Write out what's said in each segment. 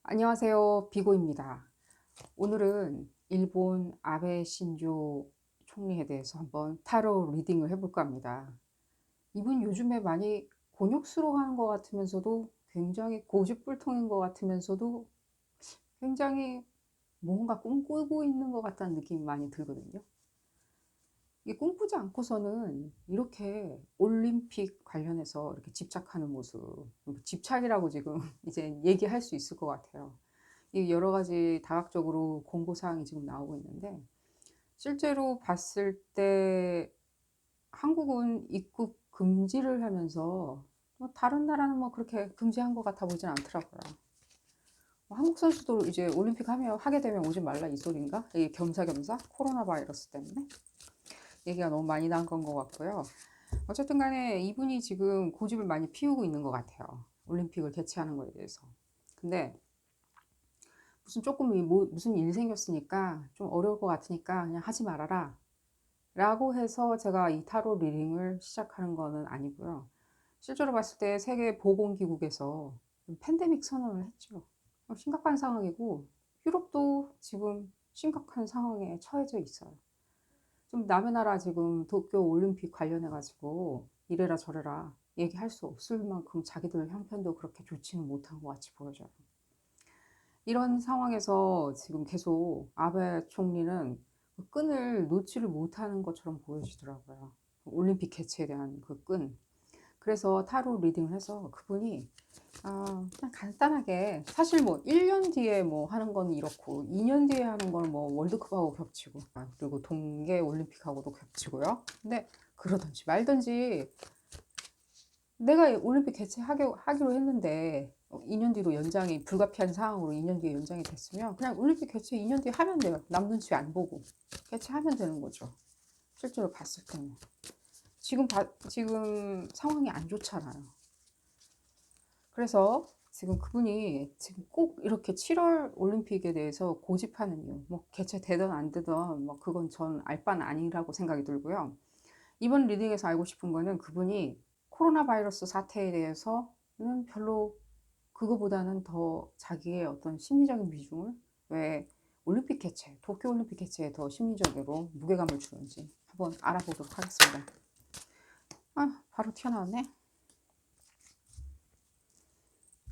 안녕하세요. 비고입니다. 오늘은 일본 아베 신조 총리에 대해서 한번 타로 리딩을 해볼까 합니다. 이분 요즘에 많이 곤욕스러워하는 것 같으면서도 굉장히 고집불통인 것 같으면서도 굉장히 뭔가 꿈꾸고 있는 것 같다는 느낌이 많이 들거든요. 이게 꿈꾸지 않고서는 이렇게 올림픽 관련해서 이렇게 집착하는 모습, 집착이라고 지금 이제 얘기할 수 있을 것 같아요. 이 여러 가지 다각적으로 공고사항이 지금 나오고 있는데, 실제로 봤을 때 한국은 입국 금지를 하면서 뭐 다른 나라는 뭐 그렇게 금지한 것 같아 보진 않더라고요. 한국 선수도 이제 올림픽 하게 되면 오지 말라 이 소린가? 이게 겸사겸사 코로나 바이러스 때문에 얘기가 너무 많이 나온 건 것 같고요. 어쨌든 간에 이분이 지금 고집을 많이 피우고 있는 것 같아요. 올림픽을 개최하는 거에 대해서. 근데 무슨 조금 무슨 일 생겼으니까 좀 어려울 것 같으니까 그냥 하지 말아라 라고 해서 제가 이 타로 리딩을 시작하는 거는 아니고요. 실제로 봤을 때 세계보건기구에서 팬데믹 선언을 했죠. 심각한 상황이고 유럽도 지금 심각한 상황에 처해져 있어요. 좀 남의 나라 지금 도쿄 올림픽 관련해 가지고 이래라 저래라 얘기할 수 없을 만큼 자기들 형편도 그렇게 좋지는 못한 것 같이 보여져요. 이런 상황에서 지금 계속 아베 총리는 그 끈을 놓지를 못하는 것처럼 보여지더라고요. 올림픽 개최에 대한 그 끈. 그래서 타로 리딩을 해서 그분이 그냥 간단하게 사실 뭐 1년 뒤에 뭐 하는 건 이렇고 2년 뒤에 하는 건 뭐 월드컵하고 겹치고 그리고 동계 올림픽하고도 겹치고요. 근데 그러든지 말든지 내가 올림픽 하기로 했는데 2년 뒤로 연장이 불가피한 상황으로 2년 뒤에 연장이 됐으면 그냥 올림픽 개최 2년 뒤에 하면 돼요. 남 눈치 안 보고 개최하면 되는 거죠. 실제로 봤을 때는 지금 상황이 안 좋잖아요. 그래서 지금 그분이 지금 꼭 이렇게 7월 올림픽에 대해서 고집하는 이유, 뭐 개최되든 안 되든 뭐 그건 전 알 바는 아니라고 생각이 들고요. 이번 리딩에서 알고 싶은 거는 그분이 코로나 바이러스 사태에 대해서는 별로 그거보다는 더 자기의 어떤 심리적인 비중을 왜 올림픽 개최, 도쿄 올림픽 개최에 더 심리적으로 무게감을 주는지 한번 알아보도록 하겠습니다. 바로 튀어나왔네.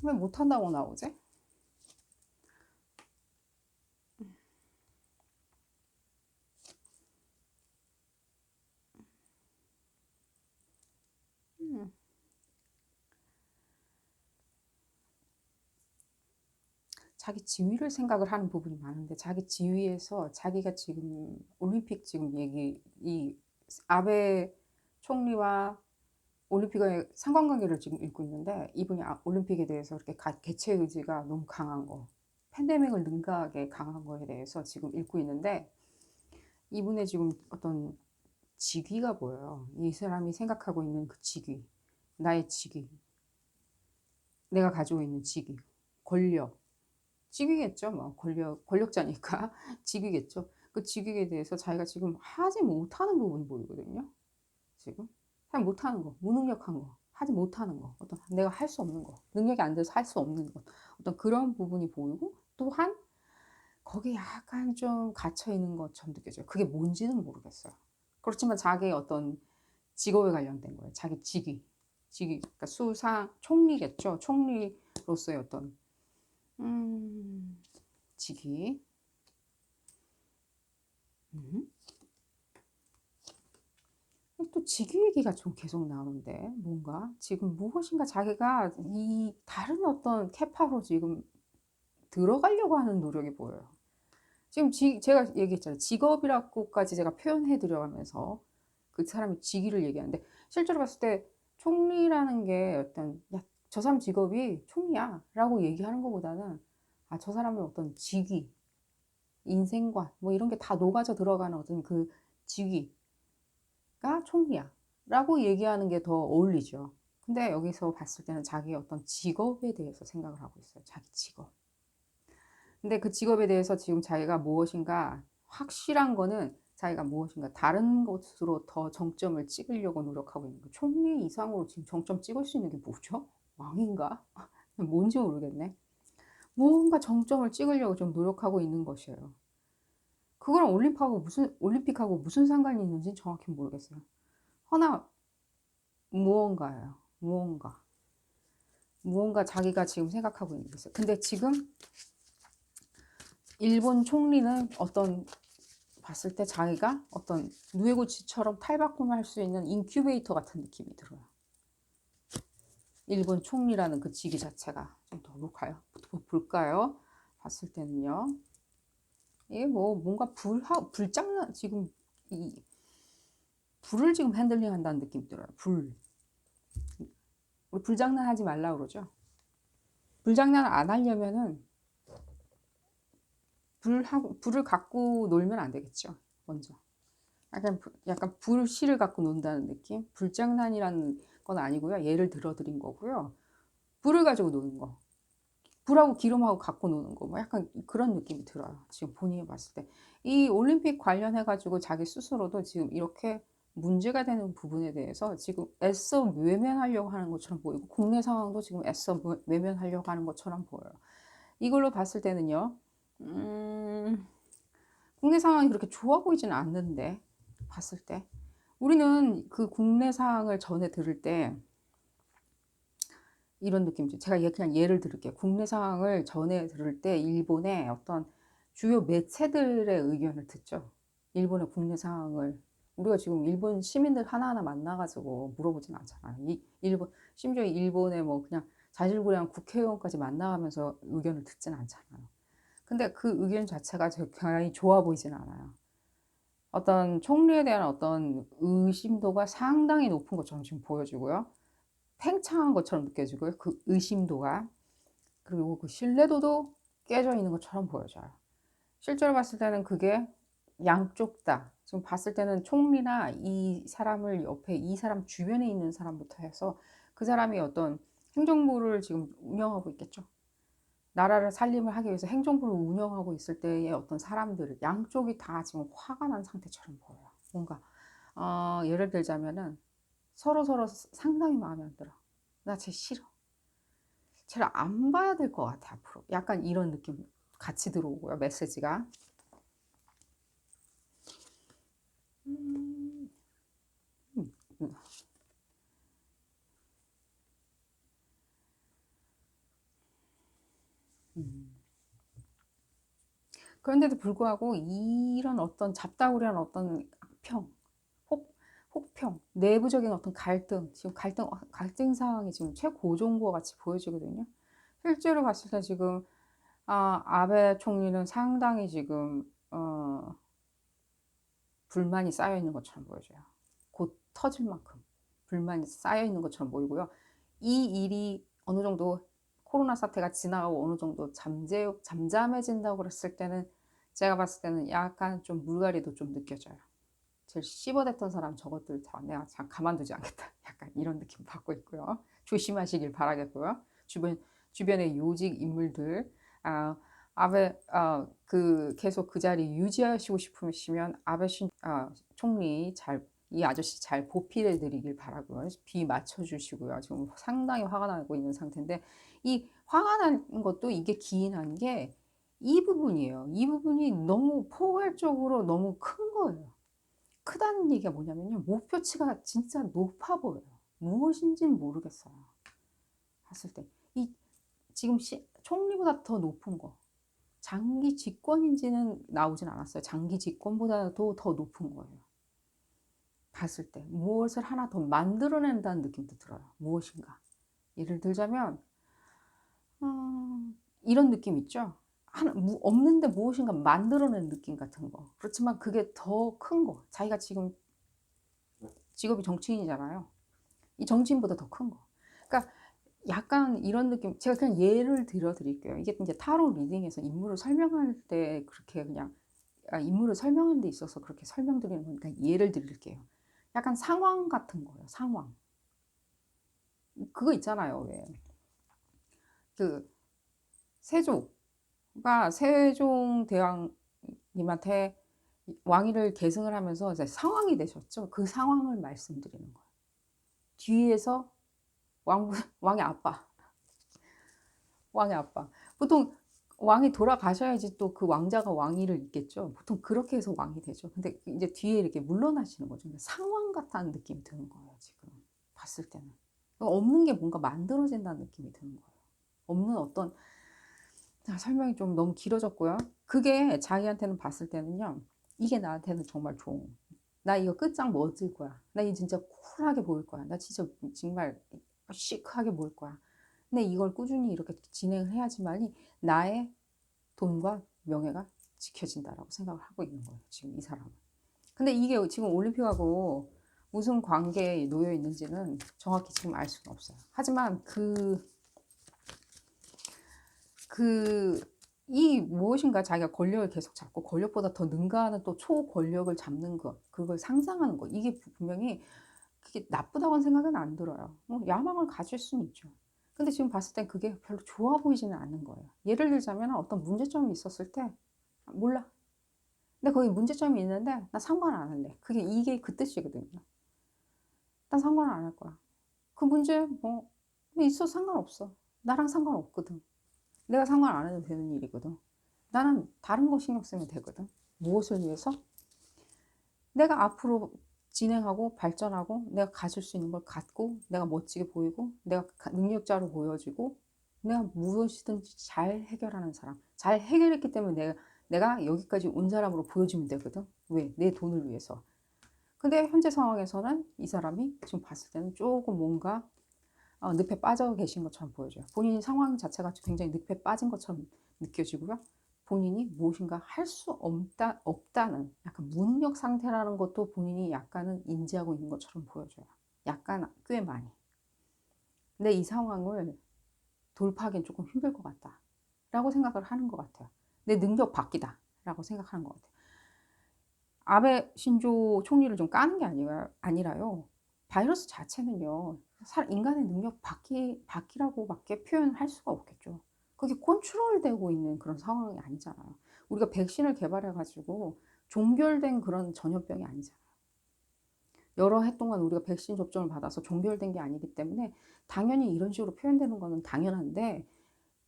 왜 못한다고 나오지? 음. 자기 지위를 생각을 하는 부분이 많은데 자기 지위에서 자기가 지금 올림픽 지금 이 아베 총리와 올림픽의 상관관계를 지금 읽고 있는데 이분이 올림픽에 대해서 이렇게 개최 의지가 너무 강한 거, 팬데믹을 능가하게 강한 거에 대해서 지금 읽고 있는데 이분의 지금 어떤 직위가 보여요. 이 사람이 생각하고 있는 그 직위, 나의 직위, 내가 가지고 있는 직위, 권력, 직위겠죠. 뭐 권력자니까 직위겠죠. 그 직위에 대해서 자기가 지금 하지 못하는 부분이 보이거든요. 지금 잘 못하는 거, 무능력한 거, 하지 못하는 거, 어떤 내가 할 수 없는 거, 능력이 안 돼서 할 수 없는 것, 어떤 그런 부분이 보이고 또한 거기에 약간 좀 갇혀 있는 것처럼 느껴져요. 그게 뭔지는 모르겠어요. 그렇지만 자기의 어떤 직업에 관련된 거예요. 자기 그러니까 수상 총리겠죠. 총리로서의 어떤 직위. 음. 또 직위 얘기가 좀 계속 나오는데 뭔가 지금 무엇인가 자기가 이 다른 어떤 캐파로 지금 들어가려고 하는 노력이 보여요. 지금 제가 얘기했잖아요. 직업이라고까지 제가 표현해 드려가면서 그 사람의 직위를 얘기하는데 실제로 봤을 때 총리라는 게 어떤 야, 저 사람 직업이 총리야 라고 얘기하는 것보다는 저 사람의 어떤 직위, 인생관 뭐 이런 게 다 녹아져 들어가는 어떤 그 직위가 총리야 라고 얘기하는 게 더 어울리죠. 근데 여기서 봤을 때는 자기의 어떤 직업에 대해서 생각을 하고 있어요. 자기 직업. 근데 그 직업에 대해서 지금 자기가 무엇인가 확실한 거는 자기가 무엇인가 다른 것으로 더 정점을 찍으려고 노력하고 있는 거. 총리 이상으로 지금 정점 찍을 수 있는 게 뭐죠? 왕인가? 뭔지 모르겠네. 뭔가 정점을 찍으려고 좀 노력하고 있는 것이에요. 그거랑 올림픽하고 무슨 상관이 있는지 정확히 모르겠어요. 허나 무언가예요. 무언가 자기가 지금 생각하고 있는 게 있어요. 근데 지금 일본 총리는 봤을 때 자기가 어떤 누에고치처럼 탈바꿈할 수 있는 인큐베이터 같은 느낌이 들어요. 일본 총리라는 그 직위 자체가 좀 더 볼까요? 봤을 때는요. 이게 뭐 뭔가 불장난 지금 이 불을 지금 핸들링 한다는 느낌이 들어요. 우리 불장난 하지 말라 그러죠. 불장난 안 하려면은 불을 갖고 놀면 안 되겠죠. 먼저. 약간 불씨를 갖고 논다는 느낌? 불장난이라는 건 아니고요. 예를 들어 드린 거고요. 불을 가지고 노는 거. 불하고 기름하고 갖고 노는 거. 뭐 약간 그런 느낌이 들어요. 지금 본인이 봤을 때. 이 올림픽 관련해 가지고 자기 스스로도 지금 이렇게 문제가 되는 부분에 대해서 지금 애써 외면하려고 하는 것처럼 보이고 국내 상황도 지금 애써 외면하려고 하는 것처럼 보여요. 이걸로 봤을 때는요. 국내 상황이 그렇게 좋아 보이지는 않는데 봤을 때 우리는 그 국내 상황을 전해 들을 때 이런 느낌이죠. 제가 그냥 예를 들을게요. 국내 상황을 전해 들을 때 일본의 어떤 주요 매체들의 의견을 듣죠. 일본의 국내 상황을 우리가 지금 일본 시민들 하나하나 만나가지고 물어보진 않잖아요. 심지어 일본의 뭐 그냥 자질구레한 국회의원까지 만나가면서 의견을 듣진 않잖아요. 근데 그 의견 자체가 굉장히 좋아 보이진 않아요. 어떤 총리에 대한 어떤 의심도가 상당히 높은 것처럼 지금 보여지고요. 팽창한 것처럼 느껴지고요. 그 의심도가. 그리고 그 신뢰도도 깨져 있는 것처럼 보여져요. 실제로 봤을 때는 그게 양쪽 다. 지금 봤을 때는 총리나 이 사람을 옆에 이 사람 주변에 있는 사람부터 해서 그 사람이 어떤 행정부를 지금 운영하고 있겠죠. 나라를 살림을 하기 위해서 행정부를 운영하고 있을 때의 어떤 사람들 양쪽이 다 지금 화가 난 상태처럼 보여요. 뭔가 예를 들자면은 서로 상당히 마음에 안 들어. 나 쟤 싫어. 쟤를 안 봐야 될 것 같아 앞으로. 약간 이런 느낌 같이 들어오고요. 메시지가. 음, 음, 음. 그런데도 불구하고 이런 어떤 잡다구리한 어떤 악평, 혹평, 내부적인 어떤 갈등, 지금 갈등 상황이 지금 최고조인 것 같이 보여지거든요. 실제로 봤을 때 지금 아베 총리는 상당히 지금 불만이 쌓여 있는 것처럼 보여져요. 곧 터질 만큼 불만이 쌓여 있는 것처럼 보이고요. 이 일이 어느 정도 코로나 사태가 지나가고 어느 정도 잠잠해진다고 그랬을 때는 제가 봤을 때는 약간 좀 물갈이도 좀 느껴져요. 제일 씹어댔던 사람 저것들 다 내가 가만두지 않겠다. 약간 이런 느낌 받고 있고요. 조심하시길 바라겠고요. 주변의 요직 인물들, 아베, 계속 그 자리 유지하시고 싶으시면 총리 이 아저씨 잘 보필해 드리길 바라고요. 비 맞춰주시고요. 지금 상당히 화가 나고 있는 상태인데 이 화가 난 것도 이게 기인한 게 이 부분이에요. 이 부분이 너무 포괄적으로 너무 큰 거예요. 크다는 얘기가 뭐냐면요. 목표치가 진짜 높아 보여요. 무엇인지는 모르겠어요. 봤을 때. 지금 총리보다 더 높은 거. 장기 집권인지는 나오진 않았어요. 장기 집권보다도 더 높은 거예요. 봤을 때. 무엇을 하나 더 만들어낸다는 느낌도 들어요. 무엇인가. 예를 들자면, 이런 느낌 있죠? 없는데 무엇인가 만들어낸 느낌 같은 거. 그렇지만 그게 더 큰 거. 자기가 지금 직업이 정치인이잖아요. 이 정치인보다 더 큰 거. 그러니까 약간 이런 느낌, 제가 그냥 예를 들어 드릴게요. 이게 이제 타로 리딩에서 인물을 설명할 때 그렇게 그냥, 인물을 설명하는 데 있어서 그렇게 설명드리는 거니까 예를 드릴게요. 약간 상황 같은 거예요, 상황. 그거 있잖아요, 왜. 그, 세종대왕님한테 왕위를 계승을 하면서 이제 상황이 되셨죠. 그 상황을 말씀드리는 거예요. 뒤에서 왕의 아빠. 왕의 아빠. 보통 왕이 돌아가셔야지 또 그 왕자가 왕위를 잇겠죠. 보통 그렇게 해서 왕이 되죠. 근데 이제 뒤에 이렇게 물러나시는 거죠. 상왕 같다는 느낌이 드는 거예요, 지금 봤을 때는. 없는 게 뭔가 만들어진다는 느낌이 드는 거예요. 없는 어떤, 설명이 좀 너무 길어졌고요. 그게 자기한테는 봤을 때는요, 이게 나한테는 정말 좋은, 나 이거 끝장 멋질 거야. 나 이거 진짜 쿨하게 보일 거야. 나 진짜 정말 시크하게 보일 거야. 근데 이걸 꾸준히 이렇게 진행을 해야지만이 나의 돈과 명예가 지켜진다라고 생각을 하고 있는 거예요, 지금 이 사람은. 근데 이게 지금 올림픽하고 무슨 관계에 놓여 있는지는 정확히 지금 알 수는 없어요. 하지만 이 무엇인가 자기가 권력을 계속 잡고 권력보다 더 능가하는 또 초권력을 잡는 것, 그걸 상상하는 것, 이게 분명히 그게 나쁘다고는 생각은 안 들어요. 야망을 가질 수는 있죠. 근데 지금 봤을 땐 그게 별로 좋아 보이지는 않는 거예요. 예를 들자면 어떤 문제점이 있었을 때, 몰라. 근데 거기 문제점이 있는데 나 상관 안 할래. 이게 그 뜻이거든요. 난 상관 안 할 거야. 그 문제 뭐 있어도 상관없어. 나랑 상관없거든. 내가 상관 안 해도 되는 일이거든. 나는 다른 거 신경 쓰면 되거든. 무엇을 위해서? 내가 앞으로 진행하고 발전하고 내가 가질 수 있는 걸 갖고 내가 멋지게 보이고 내가 능력자로 보여지고 내가 무엇이든지 잘 해결하는 사람. 잘 해결했기 때문에 내가 여기까지 온 사람으로 보여지면 되거든. 왜? 내 돈을 위해서. 근데 현재 상황에서는 이 사람이 지금 봤을 때는 조금 뭔가 늪에 빠져 계신 것처럼 보여져요. 본인 상황 자체가 굉장히 늪에 빠진 것처럼 느껴지고요. 본인이 무엇인가 할 수 없다는 약간 무능력 상태라는 것도 본인이 약간은 인지하고 있는 것처럼 보여져요. 약간 꽤 많이. 근데 이 상황을 돌파하기는 조금 힘들 것 같다 라고 생각을 하는 것 같아요. 내 능력 밖이다 라고 생각하는 것 같아요. 아베 신조 총리를 좀 까는 게 아니라요. 바이러스 자체는요, 인간의 능력 밖이라고밖에 표현할 수가 없겠죠. 그게 컨트롤되고 있는 그런 상황이 아니잖아요. 우리가 백신을 개발해가지고 종결된 그런 전염병이 아니잖아요. 여러 해 동안 우리가 백신 접종을 받아서 종결된 게 아니기 때문에 당연히 이런 식으로 표현되는 거는 당연한데,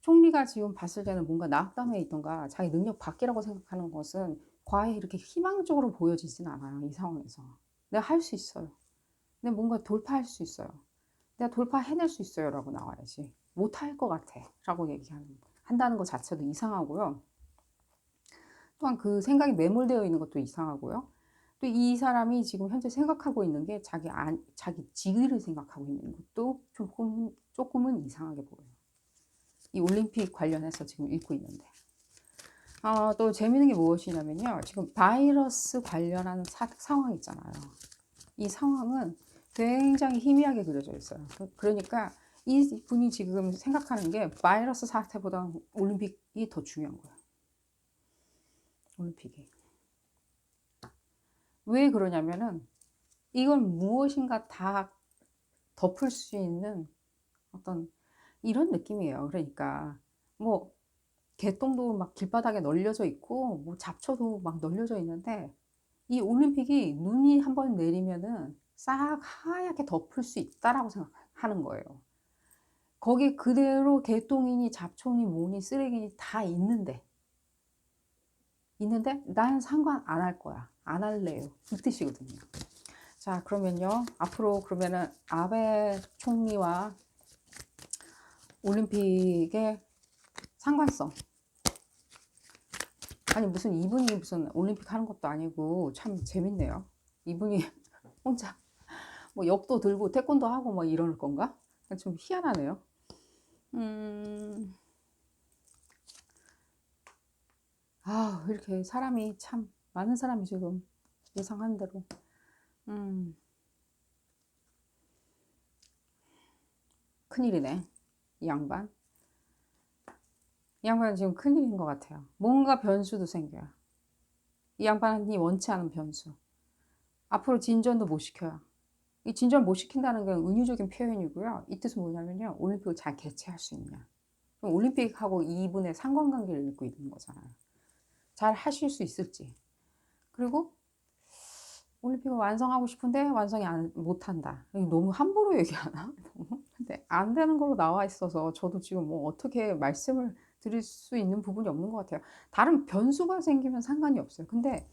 총리가 지금 봤을 때는 뭔가 낙담해 있던가 자기 능력 밖이라고 생각하는 것은 과히 이렇게 희망적으로 보여지진 않아요. 이 상황에서. 내가 할 수 있어요. 내가 뭔가 돌파할 수 있어요. 내가 돌파해낼 수 있어요 라고 나와야지. 못할 것 같아 라고 한다는 것 자체도 이상하고요. 또한 그 생각이 매몰되어 있는 것도 이상하고요. 또 이 사람이 지금 현재 생각하고 있는 게 자기 직위를 생각하고 있는 것도 조금은 이상하게 보여요. 이 올림픽 관련해서 지금 읽고 있는데. 또 재밌는 게 무엇이냐면요. 지금 바이러스 관련한 상황 있잖아요. 이 상황은 굉장히 희미하게 그려져 있어요. 그러니까 이 분이 지금 생각하는 게 바이러스 사태보다 올림픽이 더 중요한 거예요. 올림픽이. 왜 그러냐면은 이건 무엇인가 다 덮을 수 있는 어떤 이런 느낌이에요. 그러니까 뭐 개똥도 막 길바닥에 널려져 있고 뭐 잡초도 막 널려져 있는데 이 올림픽이 눈이 한번 내리면은 싹 하얗게 덮을 수 있다라고 생각하는 거예요. 거기 그대로 개똥이니 잡초니 뭐니 쓰레기니 다 있는데 나는 상관 안 할 거야. 안 할래요. 이 뜻이거든요. 자, 그러면요. 앞으로 그러면은 아베 총리와 올림픽의 상관성. 아니 무슨 이분이 무슨 올림픽 하는 것도 아니고 참 재밌네요. 이분이 혼자 뭐 역도 들고 태권도 하고 뭐 이럴 건가? 좀 희한하네요. 이렇게 사람이 참 많은 사람이 지금 예상한 대로 큰일이네. 이 양반. 이 양반은 지금 큰일인 것 같아요. 뭔가 변수도 생겨요. 이 양반이 원치 않은 변수. 앞으로 진전도 못 시켜요. 이 진전을 못 시킨다는 건 은유적인 표현이고요. 이 뜻은 뭐냐면요. 올림픽을 잘 개최할 수 있냐. 그럼 올림픽하고 이분의 상관관계를 읽고 있는 거잖아요. 잘 하실 수 있을지. 그리고 올림픽을 완성하고 싶은데 완성이 못한다. 너무 함부로 얘기하나? 근데 안 되는 걸로 나와 있어서 저도 지금 뭐 어떻게 말씀을 드릴 수 있는 부분이 없는 것 같아요. 다른 변수가 생기면 상관이 없어요. 근데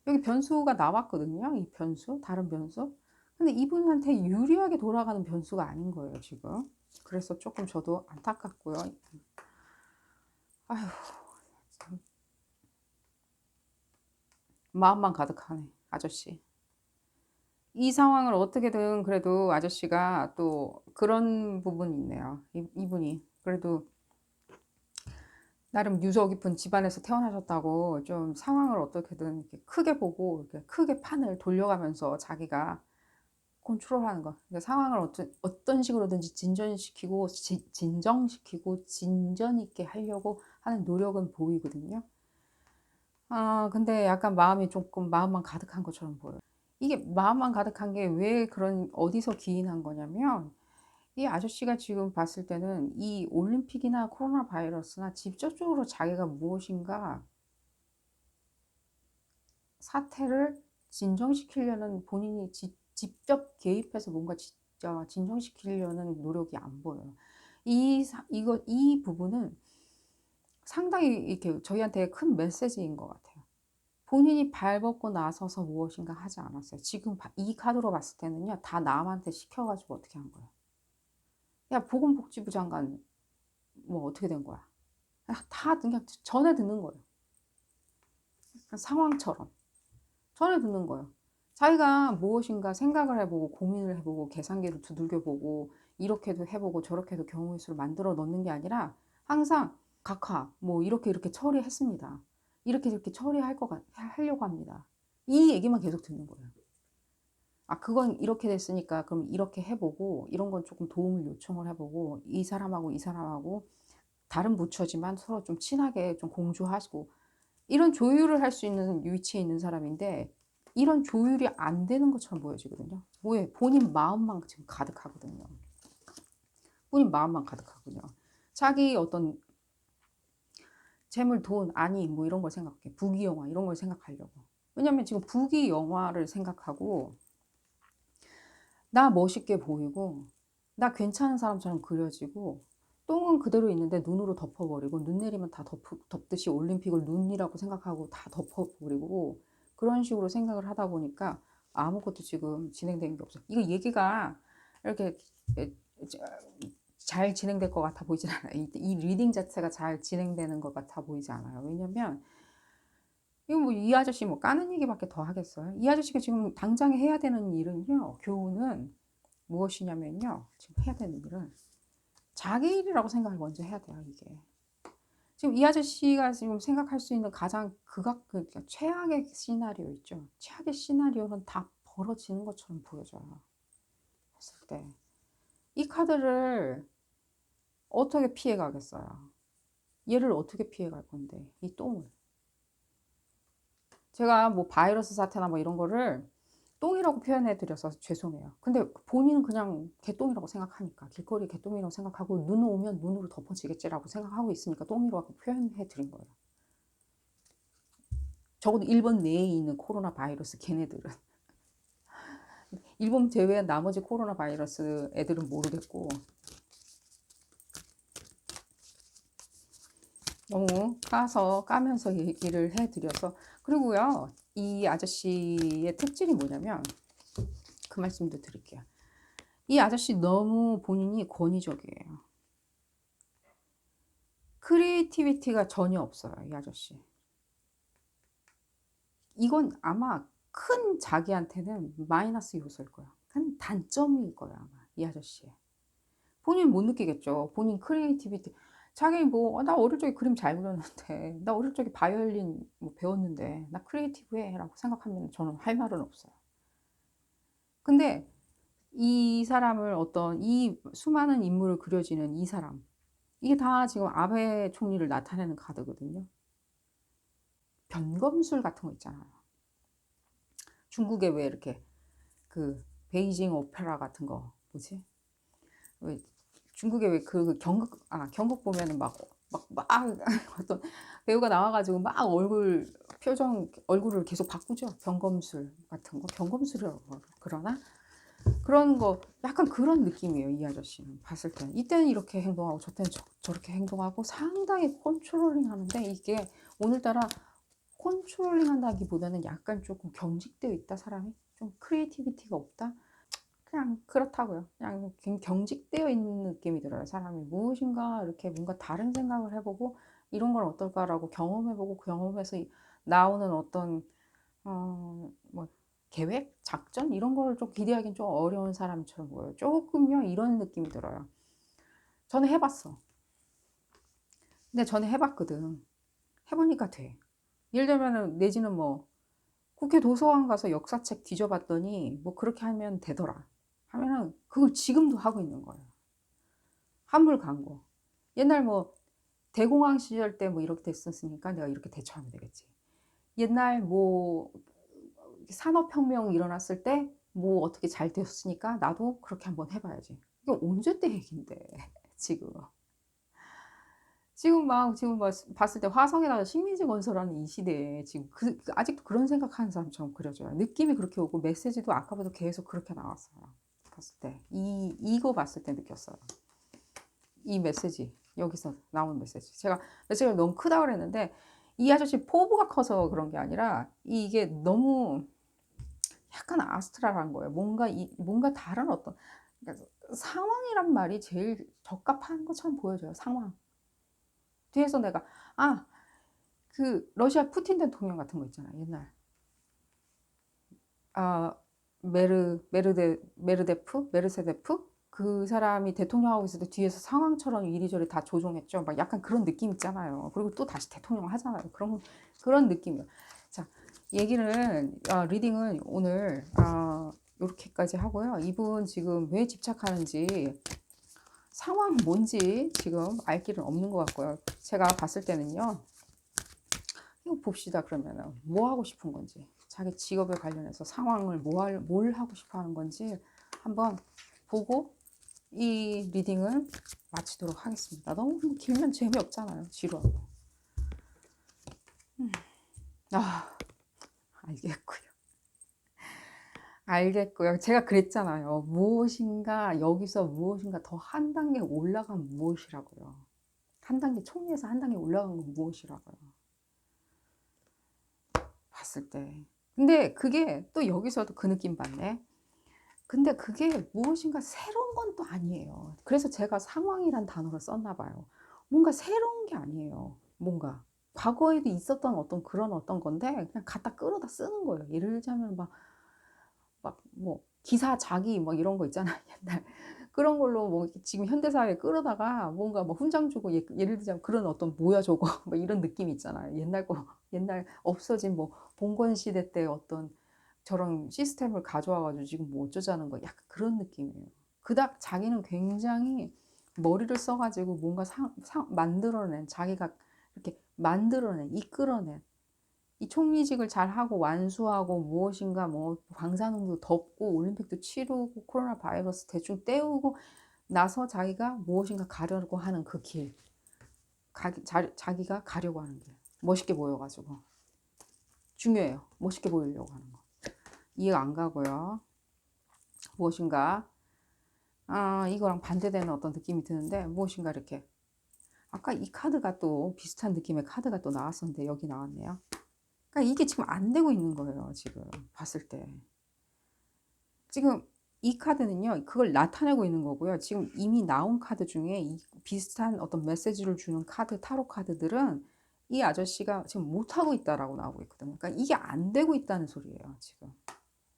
여기 변수가 나왔거든요. 이 변수, 다른 변수. 근데 이분한테 유리하게 돌아가는 변수가 아닌 거예요, 지금. 그래서 조금 저도 안타깝고요. 아휴, 참 마음만 가득하네, 아저씨. 이 상황을 어떻게든 그래도 아저씨가 또 그런 부분이 있네요. 이분이 그래도 나름 유서 깊은 집안에서 태어나셨다고 좀 상황을 어떻게든 이렇게 크게 보고 이렇게 크게 판을 돌려가면서 자기가 컨트롤하는 거. 그러니까 상황을 어떤 식으로든지 진전시키고 진정시키고 진전 있게 하려고 하는 노력은 보이거든요. 아, 근데 약간 마음이 조금 마음만 가득한 것처럼 보여요. 이게 마음만 가득한 게 왜 그런 어디서 기인한 거냐면 이 아저씨가 지금 봤을 때는 이 올림픽이나 코로나 바이러스나 직접적으로 자기가 무엇인가 사태를 진정시키려는 본인이 직접 개입해서 뭔가 진짜 진정시키려는 노력이 안 보여요. 이 부분은 상당히 이렇게 저희한테 큰 메시지인 것 같아요. 본인이 발벗고 나서서 무엇인가 하지 않았어요. 지금 이 카드로 봤을 때는요, 다 남한테 시켜가지고 어떻게 한 거예요. 야, 보건복지부 장관, 뭐 어떻게 된 거야. 다 그냥 전해 듣는 거예요. 상황처럼. 전해 듣는 거예요. 자기가 무엇인가 생각을 해보고 고민을 해보고 계산기를 두들겨보고 이렇게도 해보고 저렇게도 경우의 수를 만들어 넣는 게 아니라 항상 각하 뭐 이렇게 처리했습니다. 이렇게 처리할 하려고 합니다. 이 얘기만 계속 듣는 거예요. 아, 그건 이렇게 됐으니까 그럼 이렇게 해보고 이런 건 조금 도움을 요청을 해보고 이 사람하고 이 사람하고 다른 부처지만 서로 좀 친하게 좀 공조하시고 이런 조율을 할 수 있는 위치에 있는 사람인데 이런 조율이 안 되는 것처럼 보여지거든요. 왜? 본인 마음만 지금 가득하거든요. 본인 마음만 가득하거든요. 자기 어떤 재물, 돈, 아니 뭐 이런 걸 생각해. 부귀영화 이런 걸 생각하려고. 왜냐면 지금 부귀영화를 생각하고 나 멋있게 보이고 나 괜찮은 사람처럼 그려지고 똥은 그대로 있는데 눈으로 덮어버리고 눈 내리면 다 덮듯이 올림픽을 눈이라고 생각하고 다 덮어버리고 그런 식으로 생각을 하다 보니까 아무것도 지금 진행된 게 없어요. 이거 얘기가 이렇게 잘 진행될 것 같아 보이진 않아요. 이 리딩 자체가 잘 진행되는 것 같아 보이지 않아요. 왜냐면 이거 뭐 이 아저씨 뭐 까는 얘기밖에 더 하겠어요. 이 아저씨가 지금 당장 해야 되는 일은요. 교훈은 무엇이냐면요. 지금 해야 되는 일은 자기 일이라고 생각을 먼저 해야 돼요. 이게. 지금 이 아저씨가 지금 생각할 수 있는 가장 그러니까 최악의 시나리오 있죠. 최악의 시나리오는 다 벌어지는 것처럼 보여져요. 했을 때. 이 카드를 어떻게 피해 가겠어요? 얘를 어떻게 피해 갈 건데, 이 똥을. 제가 뭐 바이러스 사태나 뭐 이런 거를 똥이라고 표현해 드려서 죄송해요. 근데 본인은 그냥 개똥이라고 생각하니까 길거리 개똥이라고 생각하고 눈 오면 눈으로 덮어지겠지라고 생각하고 있으니까 똥이라고 표현해 드린 거예요. 적어도 일본 내에 있는 코로나 바이러스 걔네들은 일본 제외한 나머지 코로나 바이러스 애들은 모르겠고 너무 까면서 얘기를 해드려서 그리고요 이 아저씨의 특질이 뭐냐면 그 말씀도 드릴게요. 이 아저씨 너무 본인이 권위적이에요. 크리에이티비티가 전혀 없어요. 이 아저씨. 이건 아마 큰 자기한테는 마이너스 요소일 거야. 큰 단점일 거야 아마 이 아저씨. 본인 못 느끼겠죠. 본인 크리에이티비티. 자기 뭐 나 어릴 적에 그림 잘 그렸는데 나 어릴 적에 바이올린 뭐 배웠는데 나 크리에이티브해 라고 생각하면 저는 할 말은 없어요. 근데 이 사람을 어떤 이 수많은 인물을 그려지는 이 사람 이게 다 지금 아베 총리를 나타내는 카드거든요. 변검술 같은 거 있잖아요. 중국에 왜 이렇게 그 베이징 오페라 같은 거 뭐지? 왜 중국에 왜 경극 보면은 막 어떤 배우가 나와가지고 막 얼굴을 계속 바꾸죠. 변검술 같은 거. 변검술이라고 그러나? 그런 거 약간 그런 느낌이에요. 이 아저씨는 봤을 때는. 이때는 이렇게 행동하고 저때는 저렇게 행동하고 상당히 컨트롤링 하는데, 이게 오늘따라 컨트롤링 한다기보다는 약간 조금 경직되어 있다, 사람이. 좀 크리에이티비티가 없다. 그냥 그렇다고요. 그냥 경직되어 있는 느낌이 들어요. 사람이 무엇인가 이렇게 뭔가 다른 생각을 해보고 이런 건 어떨까라고 경험해보고, 경험해서 나오는 어떤 뭐 계획, 작전 이런 거를 좀 기대하기는 좀 어려운 사람처럼 보여요. 조금요 이런 느낌이 들어요. 저는 해봤어. 근데 저는 해봤거든. 해보니까 돼. 예를 들면은 내지는 뭐 국회 도서관 가서 역사책 뒤져봤더니 뭐 그렇게 하면 되더라 하면은 그걸 지금도 하고 있는 거예요. 한물 간거. 옛날 뭐 대공황 시절 때 뭐 이렇게 됐었으니까 내가 이렇게 대처하면 되겠지. 옛날 뭐 산업혁명 일어났을 때 뭐 어떻게 잘 되었으니까 나도 그렇게 한번 해봐야지. 이게 언제 때 얘긴데 지금. 지금 막 봤을 때 화성에다가 식민지 건설하는 이 시대에 지금 아직도 그런 생각하는 사람처럼 그려져요. 느낌이 그렇게 오고 메시지도 아까부터 계속 그렇게 나왔어요. 봤을 때 이거 봤을 때 느꼈어요. 이 메시지, 여기서 나온 메시지. 제가 메시지가 너무 크다 그랬는데 이 아저씨 포부가 커서 그런 게 아니라 이게 너무 약간 아스트랄한 거예요. 뭔가 다른 어떤, 그러니까 상황이란 말이 제일 적합한 것처럼 보여져요. 상황. 뒤에서 내가 그 러시아 푸틴 대통령 같은 거 있잖아, 옛날. 아, 메르세데프 그 사람이 대통령하고 있을 때 뒤에서 상황처럼 이리저리 다 조종했죠. 막 약간 그런 느낌 있잖아요. 그리고 또 다시 대통령 하잖아요. 그런 느낌이요. 자, 리딩은 오늘 이렇게까지 하고요. 이분 지금 왜 집착하는지, 상황 뭔지 지금 알 길은 없는 것 같고요. 제가 봤을 때는요. 이거 봅시다. 그러면은 뭐 하고 싶은 건지, 자기 직업에 관련해서 상황을 뭘 하고 싶어 하는 건지 한번 보고 이 리딩을 마치도록 하겠습니다. 너무 길면 재미없잖아요. 지루하고. 알겠고요. 알겠고요. 제가 그랬잖아요. 무엇인가 여기서 무엇인가 더 한 단계 올라간 무엇이라고요. 한 단계, 총리에서 한 단계 올라간 건 무엇이라고요. 봤을 때. 근데 그게 또 여기서도 그 느낌 받네. 근데 그게 무엇인가 새로운 건 또 아니에요. 그래서 제가 상황이란 단어를 썼나 봐요. 뭔가 새로운 게 아니에요. 뭔가 과거에도 있었던 그런 어떤 건데 그냥 갖다 끌어다 쓰는 거예요. 예를 들자면 막 뭐 기사 자기 뭐 이런 거 있잖아요. 옛날 그런 걸로 뭐 지금 현대 사회에 끌어다가 뭔가 뭐 훈장 주고, 예를 들자면 그런 어떤 뭐야 저거 뭐 이런 느낌 있잖아요. 옛날 없어진 뭐 봉건 시대 때 어떤 저런 시스템을 가져와 가지고 지금 뭐 어쩌자는 거, 약간 그런 느낌이에요. 그닥 자기는 굉장히 머리를 써 가지고 뭔가 만들어낸, 자기가 이렇게 만들어낸, 이끌어낸, 이 총리직을 잘하고 완수하고 무엇인가 뭐 방사능도 덮고 올림픽도 치르고 코로나 바이러스 대충 때우고 나서 자기가 무엇인가 가려고 하는 그 길, 자기가 가려고 하는 길, 멋있게 보여가지고 중요해요. 멋있게 보이려고 하는 거. 이해가 안 가고요. 무엇인가 이거랑 반대되는 어떤 느낌이 드는데, 무엇인가 이렇게, 아까 이 카드가 또 비슷한 느낌의 카드가 또 나왔었는데 여기 나왔네요. 그러니까 이게 지금 안 되고 있는 거예요. 지금 봤을 때 지금 이 카드는요 그걸 나타내고 있는 거고요. 지금 이미 나온 카드 중에 이 비슷한 어떤 메시지를 주는 카드, 타로 카드들은 이 아저씨가 지금 못하고 있다라고 나오고 있거든요. 그러니까 이게 안 되고 있다는 소리예요. 지금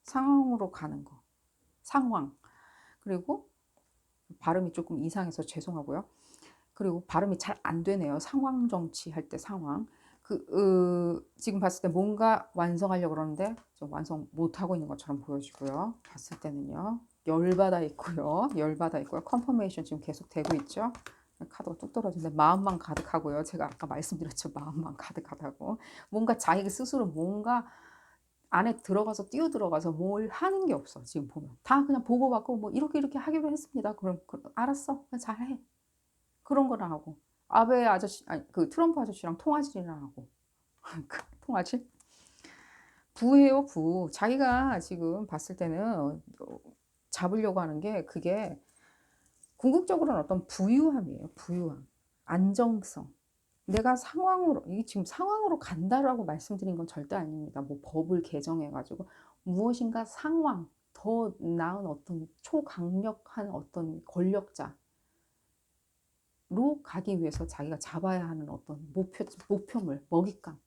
상황으로 가는 거, 상황. 그리고 발음이 조금 이상해서 죄송하고요. 그리고 발음이 잘 안 되네요. 상황 정치 할 때 상황. 지금 봤을 때 뭔가 완성하려고 그러는데 좀 완성 못하고 있는 것처럼 보여지고요. 봤을 때는요. 열받아 있고요. 컨퍼메이션 지금 계속 되고 있죠. 카드가 뚝 떨어지는데 마음만 가득하고요. 제가 아까 말씀드렸죠. 마음만 가득하다고. 뭔가 자기 스스로 뭔가 안에 들어가서 뛰어들어가서 뭘 하는 게 없어. 지금 보면 다 그냥 보고받고 뭐 이렇게 하기로 했습니다. 그럼 알았어. 그냥 잘해. 그런 거나 하고, 아베 아저씨, 아니 그 트럼프 아저씨랑 통화질이나 하고. 통화질? 부예요, 부. 자기가 지금 봤을 때는 잡으려고 하는 게 그게 궁극적으로는 어떤 부유함이에요. 부유함, 안정성. 내가 상황으로, 이게 지금 상황으로 간다라고 말씀드린 건 절대 아닙니다. 뭐 법을 개정해가지고 무엇인가 상황, 더 나은 어떤 초강력한 어떤 권력자로 가기 위해서 자기가 잡아야 하는 어떤 목표물, 먹잇감,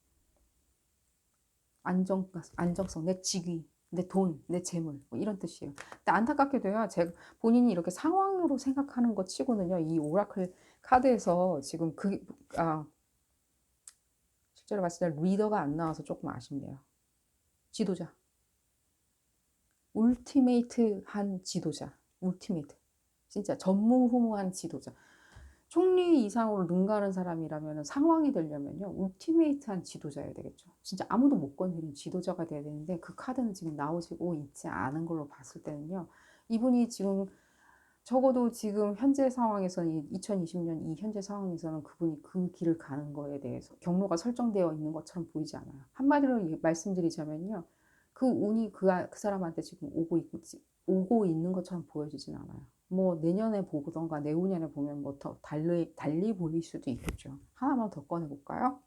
안정성, 내 직위, 내 돈, 내 재물, 뭐 이런 뜻이에요. 근데 안타깝게도요, 제가 본인이 이렇게 상황으로 생각하는 것 치고는요, 이 오라클 카드에서 지금 실제로 봤을 때 리더가 안 나와서 조금 아쉽네요. 지도자. 울티메이트한 지도자. 울티메이트. 진짜 전무후무한 지도자. 총리 이상으로 능가하는 사람이라면 상황이 되려면요. 울티메이트한 지도자여야 되겠죠. 진짜 아무도 못 건드리는 지도자가 돼야 되는데 그 카드는 지금 나오고 있지 않은 걸로 봤을 때는요. 이분이 지금 적어도 지금 현재 상황에서는 2020년 이 현재 상황에서는 그분이 그 길을 가는 거에 대해서 경로가 설정되어 있는 것처럼 보이지 않아요. 한마디로 말씀드리자면요. 그 운이 그 사람한테 지금 오고 있는 것처럼 보여지진 않아요. 뭐 내년에 보던가 내후년에 보면 뭐 더 달리 보일 수도 있겠죠. 하나만 더 꺼내볼까요?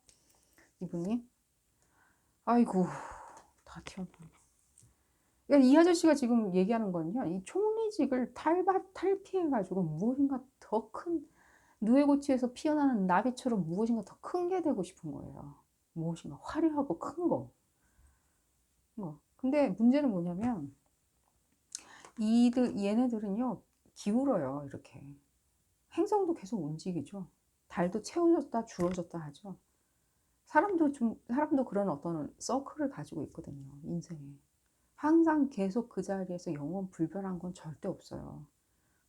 이분이 아이고 다 튀어나와. 그러니까 이 아저씨가 지금 얘기하는 거는요, 이 총리직을 탈피해가지고 무엇인가 더 큰, 누에고치에서 피어나는 나비처럼 무엇인가 더 큰 게 되고 싶은 거예요. 무엇인가 화려하고 큰 거. 근데 문제는 뭐냐면, 얘네들은요, 기울어요, 이렇게. 행성도 계속 움직이죠. 달도 채워졌다, 줄어졌다 하죠. 사람도 그런 어떤 서클을 가지고 있거든요, 인생에. 항상 계속 그 자리에서 영원 불변한 건 절대 없어요.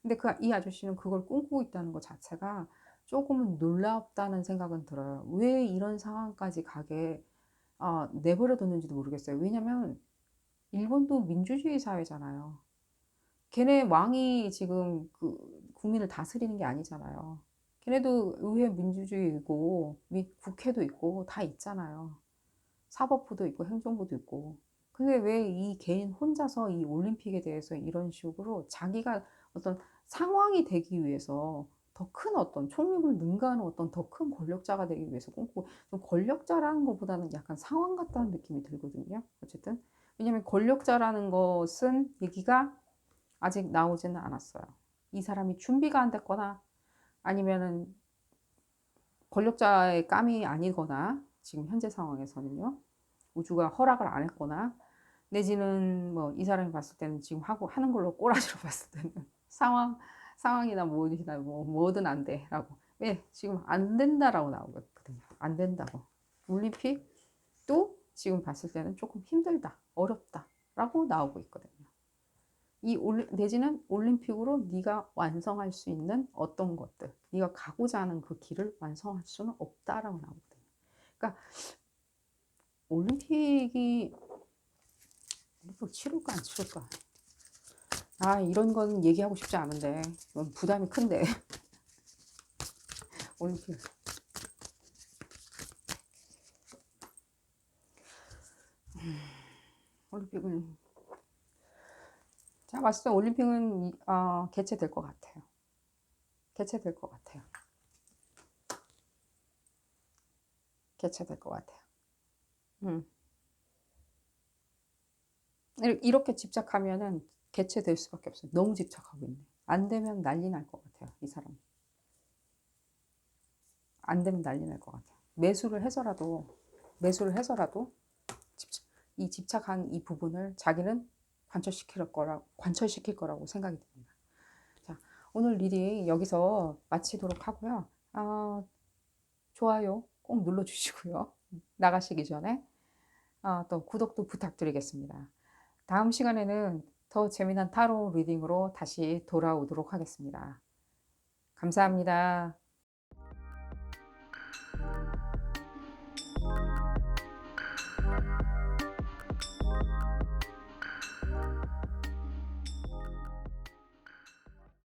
근데 이 아저씨는 그걸 꿈꾸고 있다는 것 자체가 조금은 놀랍다는 생각은 들어요. 왜 이런 상황까지 가게 내버려 뒀는지도 모르겠어요. 왜냐면 일본도 민주주의 사회잖아요. 걔네 왕이 지금 그 국민을 다스리는 게 아니잖아요. 걔네도 의회 민주주의이고 국회도 있고 다 있잖아요. 사법부도 있고 행정부도 있고. 근데 왜 이 개인 혼자서 이 올림픽에 대해서 이런 식으로 자기가 어떤 상황이 되기 위해서 더 큰 어떤 총림을 능가하는 어떤 더 큰 권력자가 되기 위해서 꿈꾸고, 좀 권력자라는 것보다는 약간 상황 같다는 느낌이 들거든요. 어쨌든 왜냐면 권력자라는 것은 얘기가 아직 나오지는 않았어요. 이 사람이 준비가 안 됐거나 아니면은 권력자의 감이 아니거나 지금 현재 상황에서는요. 우주가 허락을 안 했거나 내지는 뭐 이 사람이 봤을 때는 지금 하는 걸로 꼬라지로 봤을 때는 상황이나 뭐이나 뭐든 안 돼라고. 왜 지금 안 된다라고 나오거든요. 안 된다고. 올림픽도 지금 봤을 때는 조금 힘들다, 어렵다라고 나오고 있거든요. 내지는 올림픽으로 네가 완성할 수 있는 어떤 것들, 네가 가고자 하는 그 길을 완성할 수는 없다라고 나오거든요. 그러니까 올림픽 치를까 안 치를까? 이런 건 얘기하고 싶지 않은데 부담이 큰데. 올림픽. 올림픽은 제가 봤을 때 올림픽은 개최될 것 같아요. 개최될 것 같아요. 개최될 것 같아요. 이렇게 집착하면은 개최될 수밖에 없어요. 너무 집착하고 있네. 안 되면 난리 날 것 같아요. 이 사람. 안 되면 난리 날 것 같아요. 매수를 해서라도 이 집착한 이 부분을 자기는 관철시킬 거라고 생각이 듭니다. 자, 오늘 리딩 여기서 마치도록 하고요. 좋아요 꼭 눌러주시고요. 나가시기 전에 또 구독도 부탁드리겠습니다. 다음 시간에는 더 재미난 타로 리딩으로 다시 돌아오도록 하겠습니다. 감사합니다.